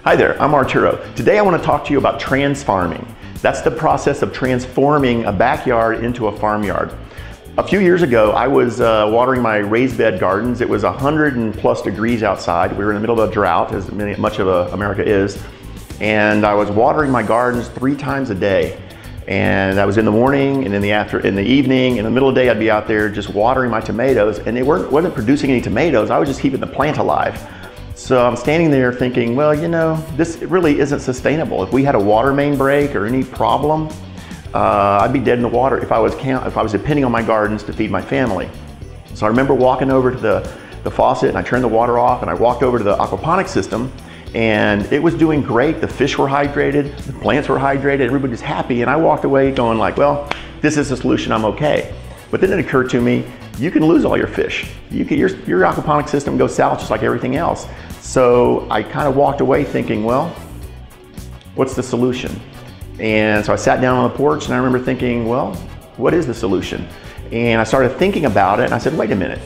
Hi there, I'm Arturo. Today I want to talk to you about transfarming. That's the process of transforming a backyard into a farmyard. A few years ago, I was watering my raised bed gardens. It was 100+ degrees outside. We were in the middle of a drought, as much of America is. And I was watering my gardens 3 times a day. And I was in the morning and in the evening. In the middle of the day, I'd be out there just watering my tomatoes, and they wasn't producing any tomatoes. I was just keeping the plant alive. So I'm standing there thinking, well, you know, this really isn't sustainable. If we had a water main break or any problem, I'd be dead in the water if I was depending on my gardens to feed my family. So I remember walking over to the faucet, and I turned the water off, and I walked over to the aquaponics system, and it was doing great. The fish were hydrated, the plants were hydrated, everybody was happy, and I walked away going like, well, this is the solution, I'm okay. But then it occurred to me, you can lose all your fish. Your aquaponics system goes south just like everything else. So I kind of walked away thinking, well, what's the solution? And so I sat down on the porch, and I remember thinking, well, what is the solution? And I started thinking about it, and I said, wait a minute,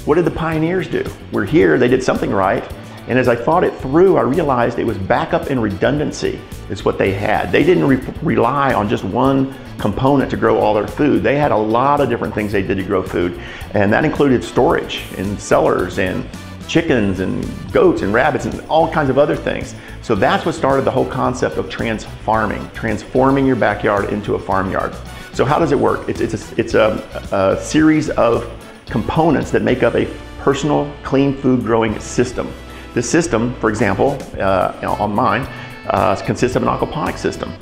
what did the pioneers do? We're here, they did something right. And as I thought it through, I realized it was backup and redundancy is what they had. They didn't rely on just one component to grow all their food. They had a lot of different things they did to grow food. And that included storage and cellars and chickens and goats and rabbits and all kinds of other things. So that's what started the whole concept of transfarming, transforming your backyard into a farmyard. So how does it work? It's a series of components that make up a personal clean food growing system. This system, for example, on mine, consists of an aquaponics system,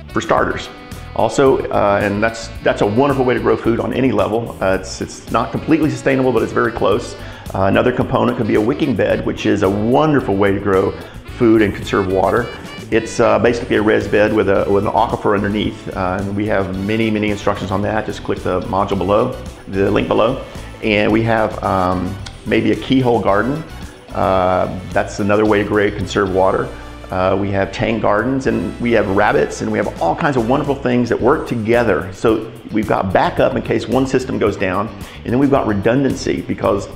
for starters. Also, and that's a wonderful way to grow food on any level. It's not completely sustainable, but it's very close. Another component could be a wicking bed, which is a wonderful way to grow food and conserve water. It's basically a raised bed with an aquifer underneath. And we have many instructions on that. Just click the module below, the link below. And we have maybe a keyhole garden. That's another way to conserve water. We have tank gardens, and we have rabbits, and we have all kinds of wonderful things that work together. So we've got backup in case one system goes down, and then we've got redundancy because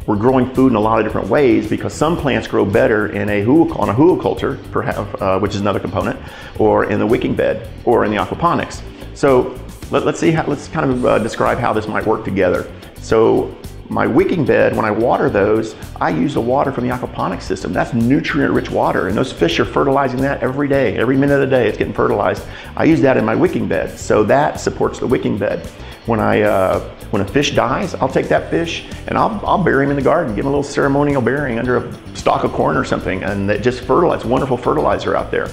we're growing food in a lot of different ways, because some plants grow better on a hugelculture, perhaps, which is another component, or in the wicking bed, or in the aquaponics. So let's kind of describe how this might work together. So my wicking bed, when I water those, I use the water from the aquaponics system. That's nutrient-rich water, and those fish are fertilizing that every day. Every minute of the day, it's getting fertilized. I use that in my wicking bed, so that supports the wicking bed. When a fish dies, I'll take that fish and I'll bury him in the garden, give him a little ceremonial burying under a stalk of corn or something, and it just fertilizes. Wonderful fertilizer out there.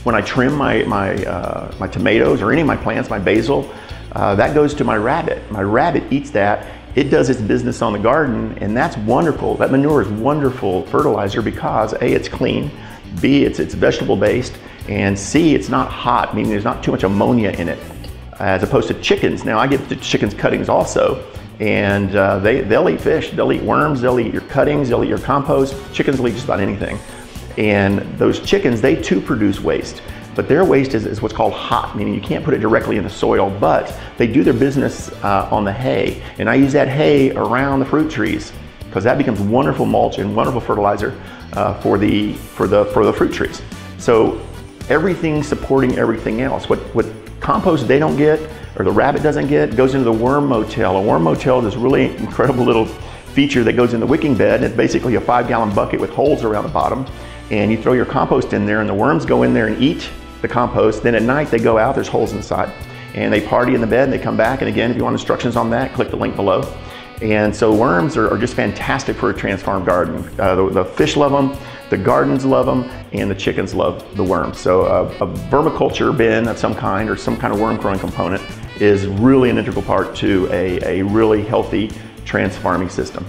When I trim my tomatoes or any of my plants, my basil, that goes to my rabbit. My rabbit eats that. It does its business on the garden, and that's wonderful. That manure is wonderful fertilizer because A, it's clean, B, it's vegetable based, and C, it's not hot, meaning there's not too much ammonia in it, as opposed to chickens. Now I give the chickens cuttings also, and they'll eat fish, they'll eat worms, they'll eat your cuttings, they'll eat your compost. Chickens will eat just about anything. And those chickens, they too produce waste. But their waste is what's called hot, meaning you can't put it directly in the soil, but they do their business on the hay. And I use that hay around the fruit trees because that becomes wonderful mulch and wonderful fertilizer for the fruit trees. So everything's supporting everything else. What compost they don't get, or the rabbit doesn't get, goes into the worm motel. A worm motel is this really incredible little feature that goes in the wicking bed. It's basically a 5-gallon bucket with holes around the bottom. And you throw your compost in there, and the worms go in there and eat the compost. Then at night they go out, there's holes inside, and they party in the bed and they come back. And again, if you want instructions on that, click the link below. And so worms are just fantastic for a transformed garden. The fish love them, the gardens love them, and the chickens love the worms. So a vermicompost bin of some kind, or some kind of worm growing component, is really an integral part to a really healthy transfarming system.